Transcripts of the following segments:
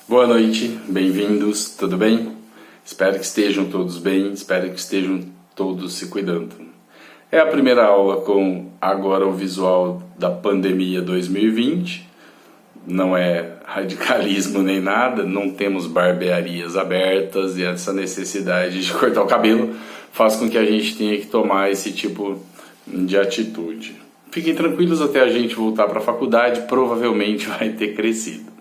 Boa noite, bem-vindos, tudo bem? Espero que estejam todos bem, espero que estejam todos se cuidando. É a primeira aula com agora o visual da pandemia 2020, não é radicalismo nem nada, não temos barbearias abertas e essa necessidade de cortar o cabelo faz com que a gente tenha que tomar esse tipo de atitude. Fiquem tranquilos até a gente voltar para a faculdade, provavelmente vai ter crescido.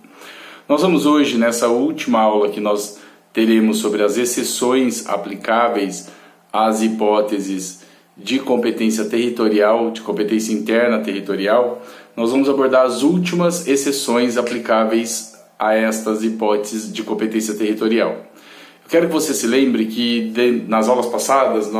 Nós vamos hoje, nessa última aula que nós teremos sobre as exceções aplicáveis às hipóteses de competência territorial, de competência interna territorial, nós vamos abordar as últimas exceções aplicáveis a estas hipóteses de competência territorial. Eu quero que você se lembre que nas aulas passadas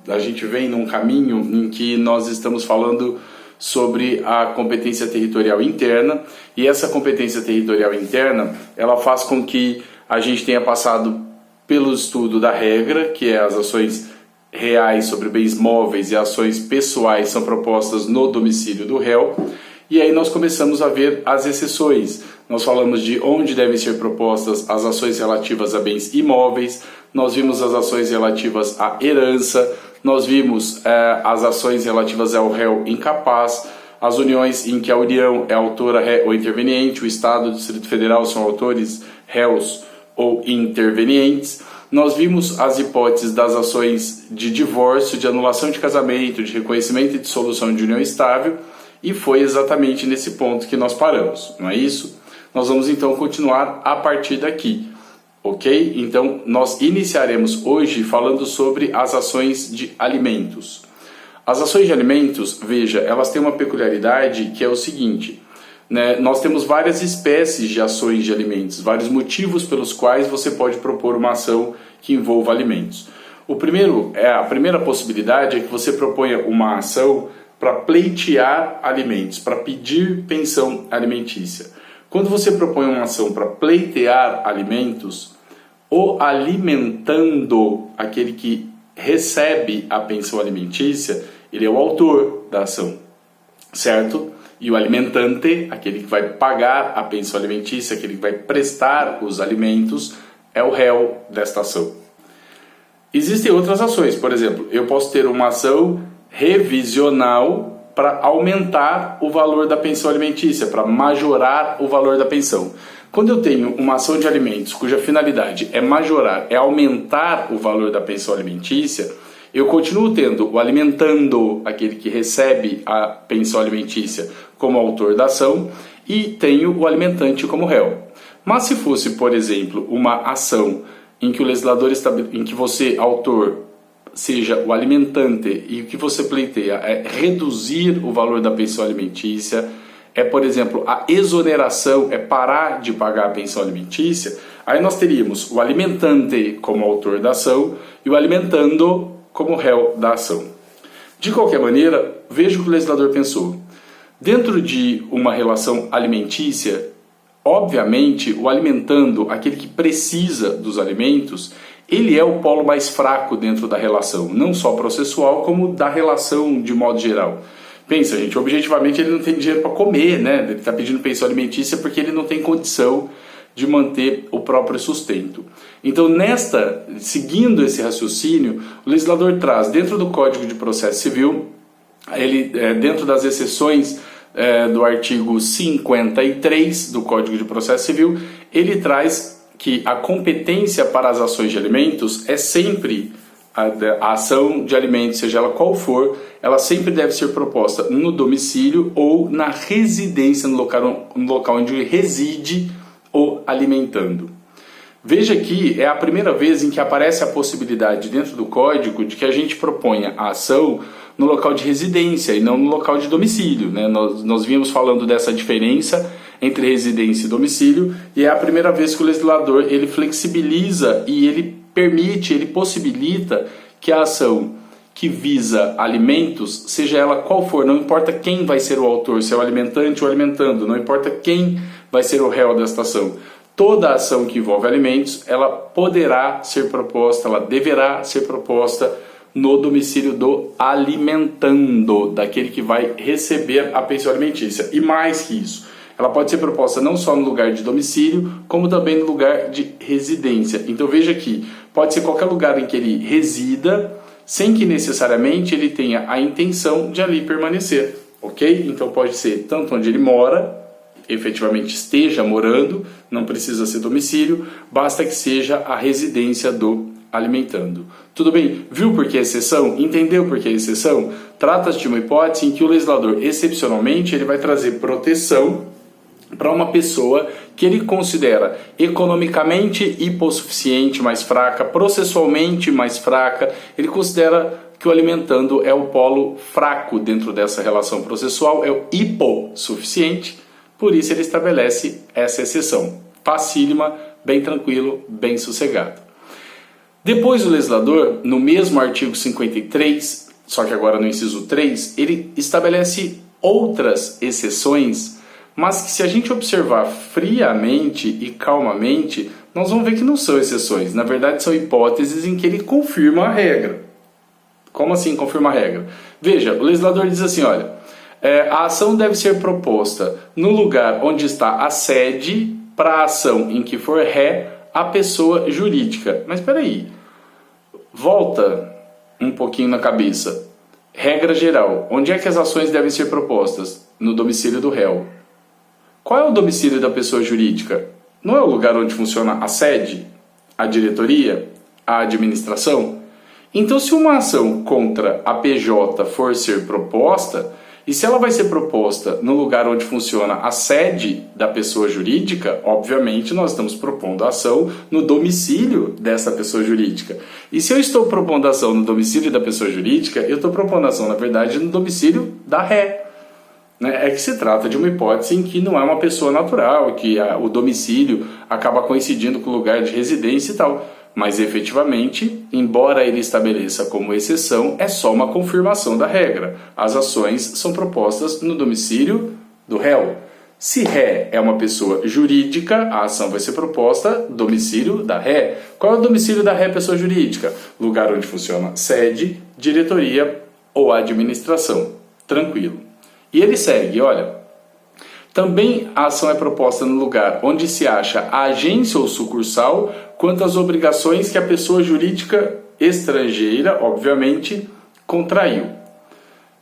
a gente vem num caminho em que nós estamos falando sobre a competência territorial interna, e essa competência territorial interna, ela faz com que a gente tenha passado pelo estudo da regra, que é as ações reais sobre bens móveis e ações pessoais são propostas no domicílio do réu, e aí nós começamos a ver as exceções. Nós falamos de onde devem ser propostas as ações relativas a bens imóveis, nós vimos as ações relativas à herança, nós vimos as ações relativas ao réu incapaz, as uniões em que a União é autora, ré ou interveniente, o Estado e o Distrito Federal são autores, réus ou intervenientes. Nós vimos as hipóteses das ações de divórcio, de anulação de casamento, de reconhecimento e dissolução de união estável, e foi exatamente nesse ponto que nós paramos, não é isso? Nós vamos então continuar a partir daqui. Ok? Então, nós iniciaremos hoje falando sobre as ações de alimentos. As ações de alimentos, veja, elas têm uma peculiaridade que é o seguinte, né? Nós temos várias espécies de ações de alimentos, vários motivos pelos quais você pode propor uma ação que envolva alimentos. A primeira possibilidade é que você proponha uma ação para pleitear alimentos, para pedir pensão alimentícia. Quando você propõe uma ação para pleitear alimentos, o alimentando, aquele que recebe a pensão alimentícia, ele é o autor da ação, certo? E o alimentante, aquele que vai pagar a pensão alimentícia, aquele que vai prestar os alimentos, é o réu desta ação. Existem outras ações, por exemplo, eu posso ter uma ação revisional para aumentar o valor da pensão alimentícia, para majorar o valor da pensão. Quando eu tenho uma ação de alimentos cuja finalidade é majorar, é aumentar o valor da pensão alimentícia, eu continuo tendo o alimentando, aquele que recebe a pensão alimentícia, como autor da ação, e tenho o alimentante como réu. Mas se fosse, por exemplo, uma ação em que o legislador em que você, autor, seja o alimentante, e o que você pleiteia é reduzir o valor da pensão alimentícia, é, por exemplo, a exoneração, é parar de pagar a pensão alimentícia, aí nós teríamos o alimentante como autor da ação e o alimentando como réu da ação. De qualquer maneira, veja o que o legislador pensou. Dentro de uma relação alimentícia, obviamente, o alimentando, aquele que precisa dos alimentos, ele é o polo mais fraco dentro da relação, não só processual, como da relação de modo geral. Pensa, gente, objetivamente ele não tem dinheiro para comer, né? Ele está pedindo pensão alimentícia porque ele não tem condição de manter o próprio sustento. Então, seguindo esse raciocínio, o legislador traz, dentro do Código de Processo Civil, dentro das exceções do artigo 53 do Código de Processo Civil, ele traz que a competência para as ações de alimentos é sempre a ação de alimentos, seja ela qual for, ela sempre deve ser proposta no domicílio ou na residência, no local onde reside o alimentando. Veja que é a primeira vez em que aparece a possibilidade dentro do código de que a gente proponha a ação no local de residência e não no local de domicílio, né? Nós vínhamos falando dessa diferença entre residência e domicílio, e é a primeira vez que o legislador ele flexibiliza e ele permite, ele possibilita que a ação que visa alimentos, seja ela qual for, não importa quem vai ser o autor, se é o alimentante ou alimentando, não importa quem vai ser o réu desta ação, toda ação que envolve alimentos, ela poderá ser proposta, ela deverá ser proposta no domicílio do alimentando, daquele que vai receber a pensão alimentícia. E mais que isso, ela pode ser proposta não só no lugar de domicílio, como também no lugar de residência. Então veja que pode ser qualquer lugar em que ele resida, sem que necessariamente ele tenha a intenção de ali permanecer, ok? Então pode ser tanto onde ele mora, efetivamente esteja morando, não precisa ser domicílio, basta que seja a residência do alimentando. Tudo bem? Viu por que é exceção? Entendeu por que é exceção? Trata-se de uma hipótese em que o legislador, excepcionalmente, ele vai trazer proteção para uma pessoa que ele considera economicamente hipossuficiente, mais fraca, processualmente mais fraca, ele considera que o alimentando é o polo fraco dentro dessa relação processual, é o hipossuficiente, por isso ele estabelece essa exceção. Facílima, bem tranquilo, bem sossegado. Depois o legislador, no mesmo artigo 53, só que agora no inciso 3, ele estabelece outras exceções, mas que se a gente observar friamente e calmamente, nós vamos ver que não são exceções. Na verdade, são hipóteses em que ele confirma a regra. Como assim confirma a regra? Veja, o legislador diz assim, olha, a ação deve ser proposta no lugar onde está a sede para a ação em que for ré a pessoa jurídica. Mas espera aí, volta um pouquinho na cabeça. Regra geral, onde é que as ações devem ser propostas? No domicílio do réu. Qual é o domicílio da pessoa jurídica? Não é o lugar onde funciona a sede, a diretoria, a administração? Então, se uma ação contra a PJ for ser proposta, e se ela vai ser proposta no lugar onde funciona a sede da pessoa jurídica, obviamente nós estamos propondo a ação no domicílio dessa pessoa jurídica. E se eu estou propondo a ação no domicílio da pessoa jurídica, eu estou propondo a ação, na verdade, no domicílio da ré. É que se trata de uma hipótese em que não é uma pessoa natural, que o domicílio acaba coincidindo com o lugar de residência e tal. Mas efetivamente, embora ele estabeleça como exceção, é só uma confirmação da regra. As ações são propostas no domicílio do réu. Se ré é uma pessoa jurídica, a ação vai ser proposta no domicílio da ré. Qual é o domicílio da ré pessoa jurídica? Lugar onde funciona sede, diretoria ou administração. Tranquilo. E ele segue, olha, também a ação é proposta no lugar onde se acha a agência ou sucursal quanto às obrigações que a pessoa jurídica estrangeira, obviamente, contraiu.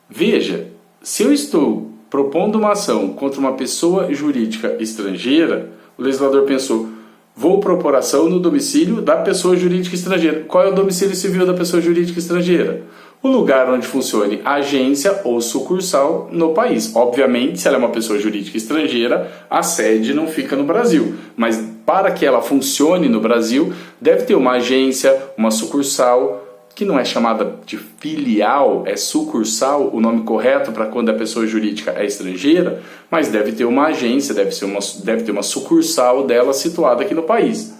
Veja, se eu estou propondo uma ação contra uma pessoa jurídica estrangeira, o legislador pensou, vou propor ação no domicílio da pessoa jurídica estrangeira. Qual é o domicílio civil da pessoa jurídica estrangeira? O lugar onde funcione agência ou sucursal no país. Obviamente, se ela é uma pessoa jurídica estrangeira, a sede não fica no Brasil. Mas para que ela funcione no Brasil, deve ter uma agência, uma sucursal, que não é chamada de filial, é sucursal, o nome correto para quando a pessoa jurídica é estrangeira, mas deve ter uma agência, deve ter uma sucursal dela situada aqui no país.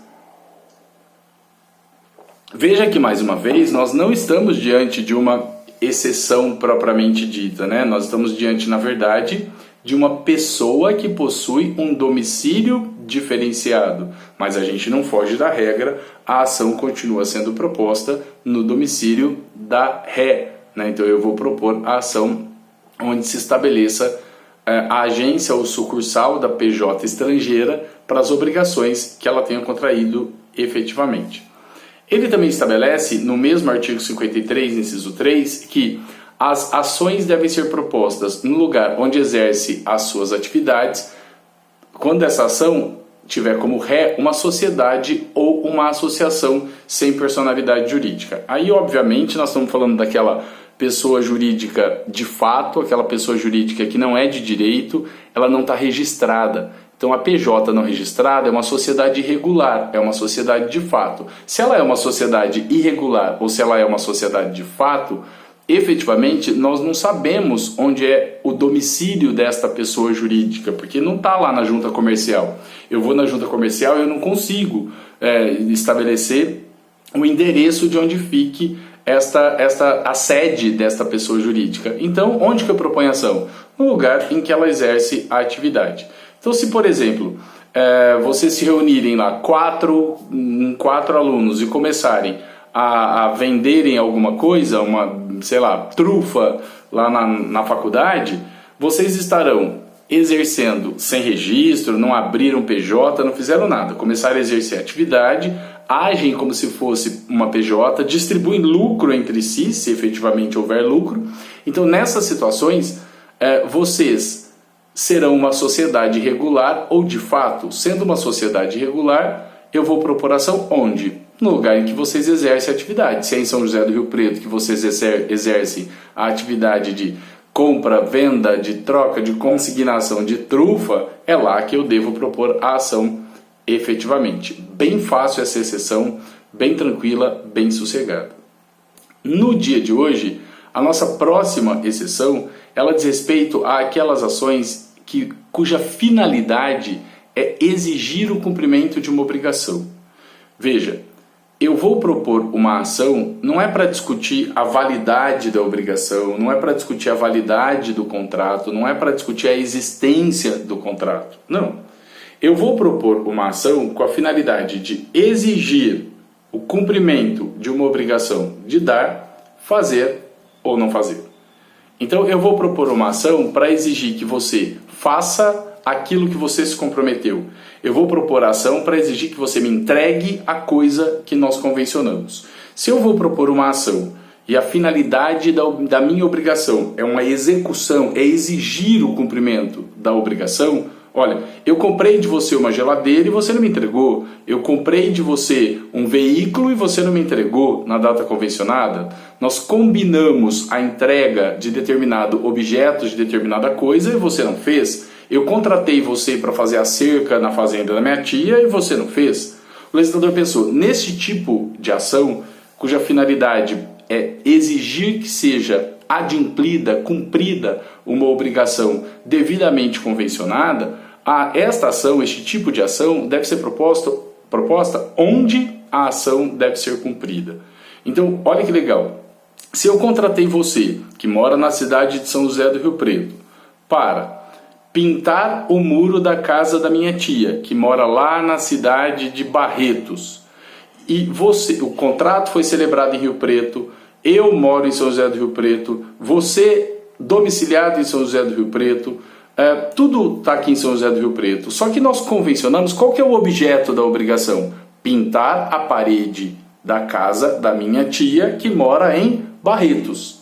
Veja que, mais uma vez, nós não estamos diante de uma exceção propriamente dita, né? Nós estamos diante, na verdade, de uma pessoa que possui um domicílio diferenciado, mas a gente não foge da regra, a ação continua sendo proposta no domicílio da ré, né? Então eu vou propor a ação onde se estabeleça a agência ou sucursal da PJ estrangeira para as obrigações que ela tenha contraído efetivamente. Ele também estabelece, no mesmo artigo 53, inciso 3, que as ações devem ser propostas no lugar onde exerce as suas atividades, quando essa ação tiver como ré uma sociedade ou uma associação sem personalidade jurídica. Aí, obviamente, nós estamos falando daquela pessoa jurídica de fato, aquela pessoa jurídica que não é de direito, ela não está registrada. Então a PJ não registrada é uma sociedade irregular, é uma sociedade de fato. Se ela é uma sociedade irregular ou se ela é uma sociedade de fato, efetivamente nós não sabemos onde é o domicílio desta pessoa jurídica, porque não está lá na junta comercial. Eu vou na junta comercial e eu não consigo estabelecer o endereço de onde fique a sede desta pessoa jurídica. Então, onde que eu proponho a ação? No lugar em que ela exerce a atividade. Então, se, por exemplo, vocês se reunirem lá, quatro alunos, e começarem a venderem alguma coisa, uma, sei lá, trufa lá na faculdade, vocês estarão exercendo sem registro, não abriram PJ, não fizeram nada, começaram a exercer atividade, agem como se fosse uma PJ, distribuem lucro entre si, se efetivamente houver lucro. Então, nessas situações, vocês serão uma sociedade regular, ou de fato, sendo uma sociedade regular, eu vou propor ação onde? No lugar em que vocês exercem a atividade. Se é em São José do Rio Preto que vocês exercem a atividade de compra, venda, de troca, de consignação de trufa, é lá que eu devo propor a ação efetivamente. Bem fácil essa exceção, bem tranquila, bem sossegada. No dia de hoje, a nossa próxima exceção, ela diz respeito àquelas ações cuja finalidade é exigir o cumprimento de uma obrigação. Veja, eu vou propor uma ação, não é para discutir a validade da obrigação, não é para discutir a validade do contrato, não é para discutir a existência do contrato. Não. Eu vou propor uma ação com a finalidade de exigir o cumprimento de uma obrigação de dar, fazer ou não fazer. Então eu vou propor uma ação para exigir que você faça aquilo que você se comprometeu. Eu vou propor a ação para exigir que você me entregue a coisa que nós convencionamos. Se eu vou propor uma ação e a finalidade da minha obrigação é uma execução, é exigir o cumprimento da obrigação, olha, eu comprei de você uma geladeira e você não me entregou. Eu comprei de você um veículo e você não me entregou na data convencionada. Nós combinamos a entrega de determinado objeto, de determinada coisa e você não fez. Eu contratei você para fazer a cerca na fazenda da minha tia e você não fez. O legislador pensou, nesse tipo de ação, cuja finalidade é exigir que seja adimplida, cumprida uma obrigação devidamente convencionada, esta ação, este tipo de ação, deve ser proposta onde a ação deve ser cumprida. Então, olha que legal. Se eu contratei você, que mora na cidade de São José do Rio Preto, para pintar o muro da casa da minha tia, que mora lá na cidade de Barretos, e o contrato foi celebrado em Rio Preto, eu moro em São José do Rio Preto, você domiciliado em São José do Rio Preto, tudo está aqui em São José do Rio Preto. Só que nós convencionamos, qual que é o objeto da obrigação? Pintar a parede da casa da minha tia que mora em Barretos.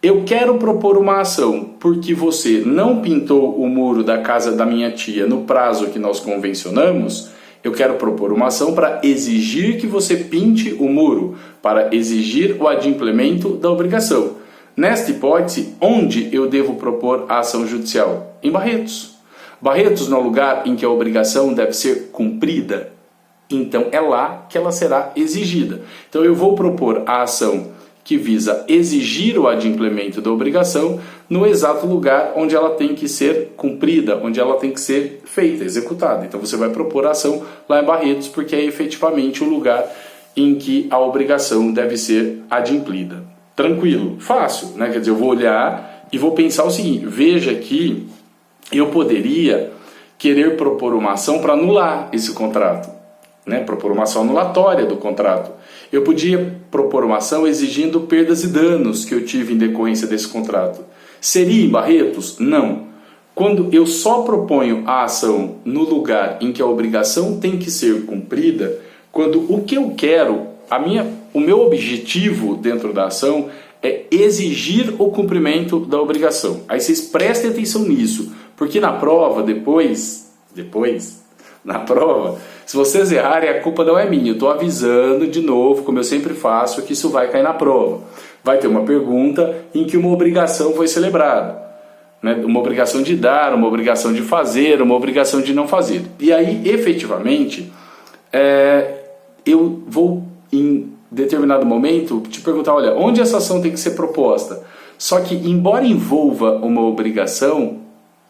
Eu quero propor uma ação porque você não pintou o muro da casa da minha tia no prazo que nós convencionamos. Eu quero propor uma ação para exigir que você pinte o muro, para exigir o adimplemento da obrigação. Nesta hipótese, onde eu devo propor a ação judicial? Em Barretos. Barretos não é o lugar em que a obrigação deve ser cumprida. Então é lá que ela será exigida. Então eu vou propor a ação que visa exigir o adimplemento da obrigação no exato lugar onde ela tem que ser cumprida, onde ela tem que ser feita, executada. Então você vai propor a ação lá em Barretos, porque é efetivamente o lugar em que a obrigação deve ser adimplida. Tranquilo, fácil, né? Quer dizer, eu vou olhar e vou pensar o seguinte, veja que eu poderia querer propor uma ação para anular esse contrato, né? Propor uma ação anulatória do contrato. Eu podia propor uma ação exigindo perdas e danos que eu tive em decorrência desse contrato. Seria em Barretos? Não. Quando eu só proponho a ação no lugar em que a obrigação tem que ser cumprida, quando o que eu quero, o meu objetivo dentro da ação é exigir o cumprimento da obrigação. Aí vocês prestem atenção nisso, porque na prova, na prova, se vocês errarem, a culpa não é minha. Eu estou avisando de novo, como eu sempre faço, que isso vai cair na prova. Vai ter uma pergunta em que uma obrigação foi celebrada, né? Uma obrigação de dar, uma obrigação de fazer, uma obrigação de não fazer. E aí, efetivamente, eu vou, em determinado momento, te perguntar, olha, onde essa ação tem que ser proposta? Só que, embora envolva uma obrigação,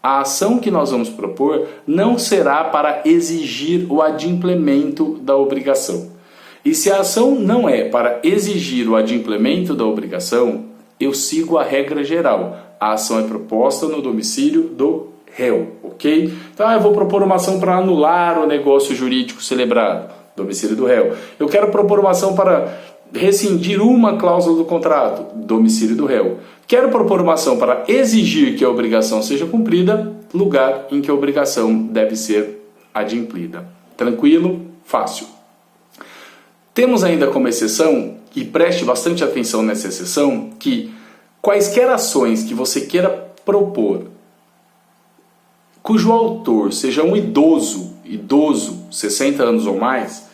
a ação que nós vamos propor não será para exigir o adimplemento da obrigação. E se a ação não é para exigir o adimplemento da obrigação, eu sigo a regra geral. A ação é proposta no domicílio do réu, ok? Então eu vou propor uma ação para anular o negócio jurídico celebrado, domicílio do réu. Eu quero propor uma ação para rescindir uma cláusula do contrato, domicílio do réu. Quero propor uma ação para exigir que a obrigação seja cumprida, lugar em que a obrigação deve ser adimplida. Tranquilo? Fácil. Temos ainda como exceção, e preste bastante atenção nessa exceção, que quaisquer ações que você queira propor, cujo autor seja um idoso, 60 anos ou mais,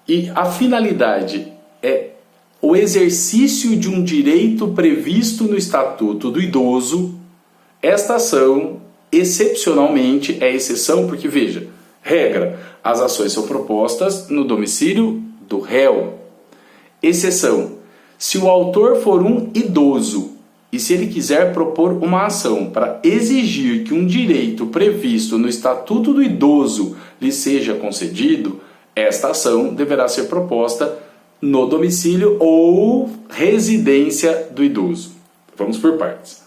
e a finalidade é o exercício de um direito previsto no Estatuto do Idoso, esta ação, excepcionalmente, é exceção, porque, veja, regra, as ações são propostas no domicílio do réu. Exceção, se o autor for um idoso e se ele quiser propor uma ação para exigir que um direito previsto no Estatuto do Idoso lhe seja concedido, esta ação deverá ser proposta no domicílio ou residência do idoso. Vamos por partes.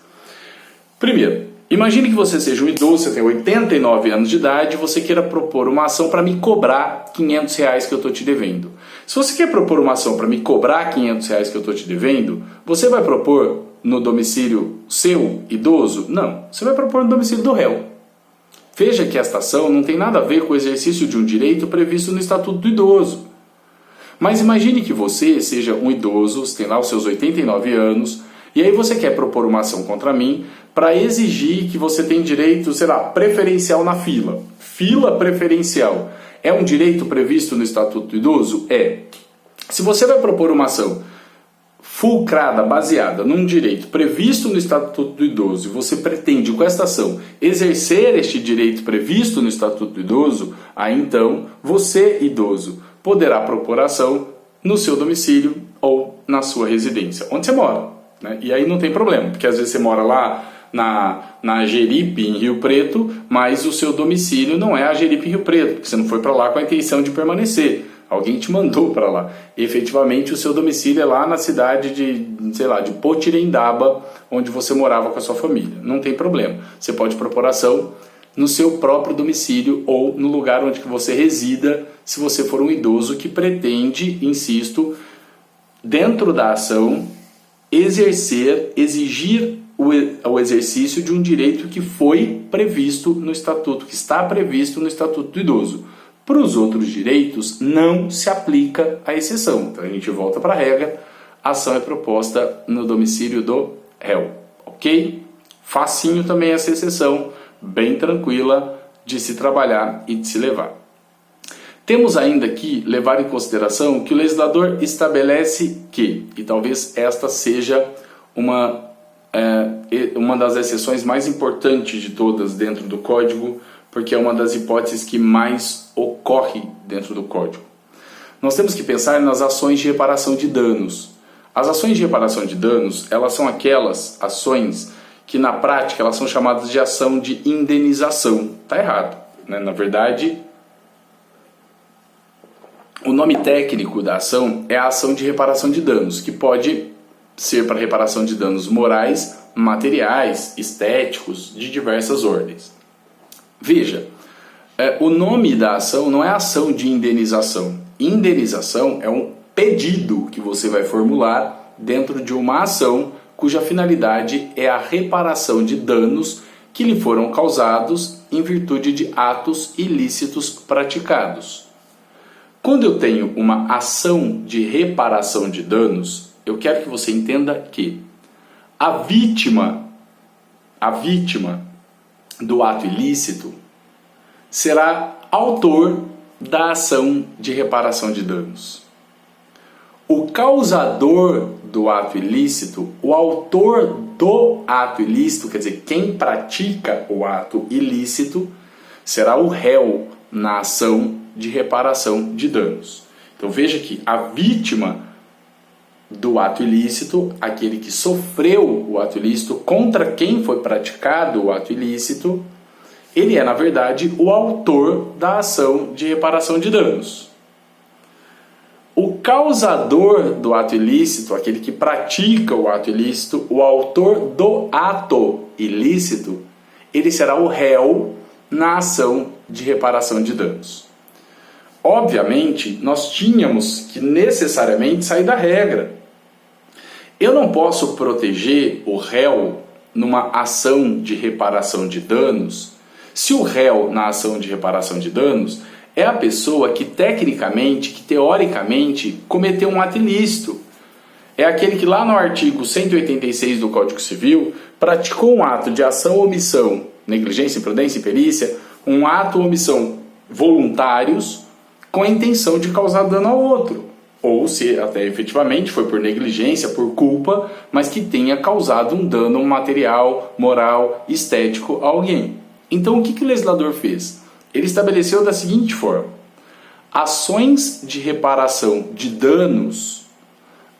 Primeiro, imagine que você seja um idoso, você tem 89 anos de idade e você queira propor uma ação para me cobrar R$500 que eu estou te devendo. Se você quer propor uma ação para me cobrar R$500 que eu estou te devendo, você vai propor no domicílio seu, idoso? Não, você vai propor no domicílio do réu. Veja que esta ação não tem nada a ver com o exercício de um direito previsto no Estatuto do Idoso. Mas imagine que você seja um idoso, você tem lá os seus 89 anos, e aí você quer propor uma ação contra mim para exigir que você tenha direito, preferencial na fila. Fila preferencial é um direito previsto no Estatuto do Idoso? É. Se você vai propor uma ação fulcrada, baseada num direito previsto no Estatuto do Idoso, e você pretende com esta ação exercer este direito previsto no Estatuto do Idoso, aí então você, idoso, poderá propor ação no seu domicílio ou na sua residência, onde você mora, né? E aí não tem problema, porque às vezes você mora lá na Jeripe, em Rio Preto, mas o seu domicílio não é a Jeripe, em Rio Preto, porque você não foi para lá com a intenção de permanecer. Alguém te mandou para lá. E, efetivamente, o seu domicílio é lá na cidade de Potirendaba, onde você morava com a sua família. Não tem problema. Você pode propor ação no seu próprio domicílio ou no lugar onde que você resida, se você for um idoso que pretende, insisto, dentro da ação, exigir o exercício de um direito que foi previsto no Estatuto, que está previsto no Estatuto do Idoso. Para os outros direitos, não se aplica a exceção. Então a gente volta para a regra, a ação é proposta no domicílio do réu. Ok? Facinho também essa exceção, bem tranquila de se trabalhar e de se levar. Temos ainda que levar em consideração que o legislador estabelece que, e talvez esta seja uma das exceções mais importantes de todas dentro do Código, porque é uma das hipóteses que mais ocorre dentro do Código. Nós temos que pensar nas ações de reparação de danos. As ações de reparação de danos, elas são aquelas ações que na prática elas são chamadas de ação de indenização. Está errado, né? Na verdade, o nome técnico da ação é a ação de reparação de danos, que pode ser para reparação de danos morais, materiais, estéticos, de diversas ordens. Veja, o nome da ação não é ação de indenização. Indenização é um pedido que você vai formular dentro de uma ação cuja finalidade é a reparação de danos que lhe foram causados em virtude de atos ilícitos praticados. Quando eu tenho uma ação de reparação de danos, eu quero que você entenda que a vítima do ato ilícito será autor da ação de reparação de danos. O causador do ato ilícito, o autor do ato ilícito, quer dizer, quem pratica o ato ilícito, será o réu na ação de reparação de danos. Então veja que a vítima do ato ilícito, aquele que sofreu o ato ilícito, contra quem foi praticado o ato ilícito, ele é, na verdade, o autor da ação de reparação de danos. O causador do ato ilícito, aquele que pratica o ato ilícito, o autor do ato ilícito, ele será o réu na ação de reparação de danos. obviamente, nós tínhamos que necessariamente sair da regra. Eu não posso proteger o réu numa ação de reparação de danos se o réu na ação de reparação de danos é a pessoa que tecnicamente, que teoricamente cometeu um ato ilícito. É aquele que lá no artigo 186 do Código Civil praticou um ato de ação ou omissão, negligência, imprudência, imperícia, um ato ou omissão voluntários com a intenção de causar dano ao outro. Ou se até efetivamente foi por negligência, por culpa, mas que tenha causado um dano material, moral, estético a alguém. Então o que o legislador fez? Ele estabeleceu da seguinte forma: ações de reparação de danos,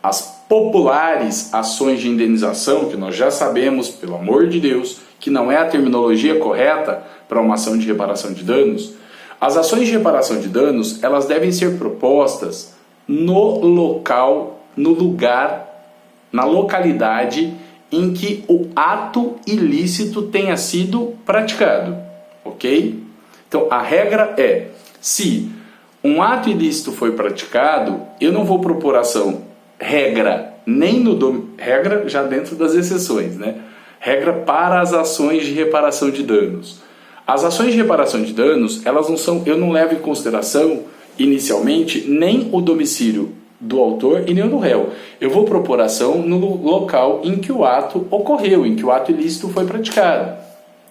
as populares ações de indenização, que nós já sabemos, pelo amor de Deus, que não é a terminologia correta para uma ação de reparação de danos, as ações de reparação de danos, elas devem ser propostas no local, no lugar, na localidade em que o ato ilícito tenha sido praticado, ok? Então a regra é, se um ato ilícito foi praticado, eu não vou propor ação, regra já dentro das exceções, né? Regra para as ações de reparação de danos. As ações de reparação de danos, elas não são, eu não levo em consideração inicialmente nem o domicílio do autor e nem o do réu. Eu vou propor ação no local em que o ato ocorreu, em que o ato ilícito foi praticado.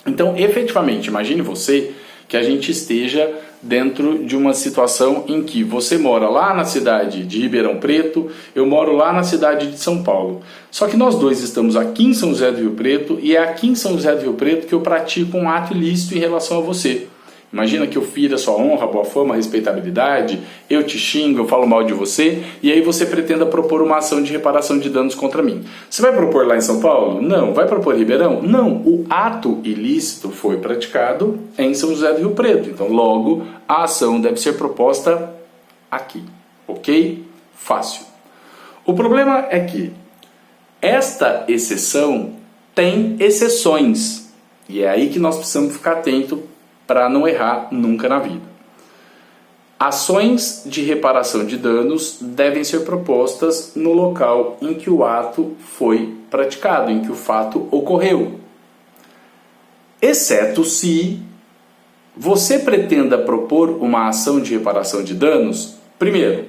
Então, efetivamente, imagine você que a gente esteja dentro de uma situação em que você mora lá na cidade de Ribeirão Preto, eu moro lá na cidade de São Paulo. Só que nós dois estamos aqui em São José do Rio Preto e é aqui em São José do Rio Preto que eu pratico um ato ilícito em relação a você. Imagina que eu fira sua honra, boa fama, respeitabilidade, eu te xingo, eu falo mal de você, e aí você pretenda propor uma ação de reparação de danos contra mim. Você vai propor lá em São Paulo? Não. Vai propor em Ribeirão? Não. O ato ilícito foi praticado em São José do Rio Preto, então logo a ação deve ser proposta aqui, ok? Fácil. O problema é que esta exceção tem exceções, e é aí que nós precisamos ficar atentos para não errar nunca na vida. Ações de reparação de danos devem ser propostas no local em que o ato foi praticado, em que o fato ocorreu. Exceto se você pretenda propor uma ação de reparação de danos, primeiro,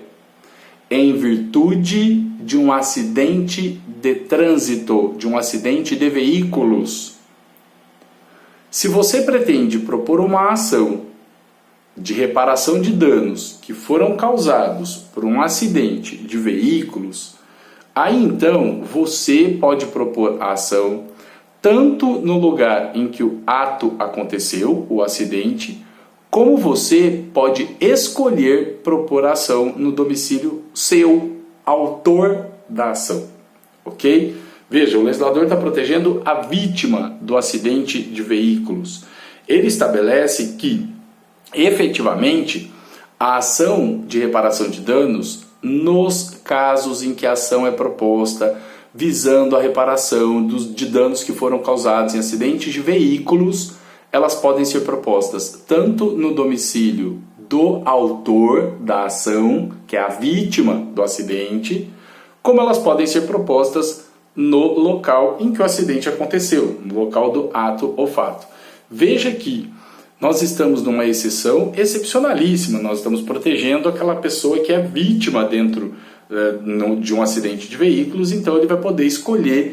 em virtude de um acidente de trânsito, de um acidente de veículos. Se você pretende propor uma ação de reparação de danos que foram causados por um acidente de veículos, aí então você pode propor a ação tanto no lugar em que o ato aconteceu, o acidente, como você pode escolher propor a ação no domicílio seu, autor da ação, ok? Veja, o legislador está protegendo a vítima do acidente de veículos. Ele estabelece que, efetivamente, a ação de reparação de danos, nos casos em que a ação é proposta visando a reparação de danos que foram causados em acidentes de veículos, elas podem ser propostas tanto no domicílio do autor da ação, que é a vítima do acidente, como elas podem ser propostas no local em que o acidente aconteceu, no local do ato ou fato. Veja que nós estamos numa exceção excepcionalíssima, nós estamos protegendo aquela pessoa que é vítima dentro de um acidente de veículos, então ele vai poder escolher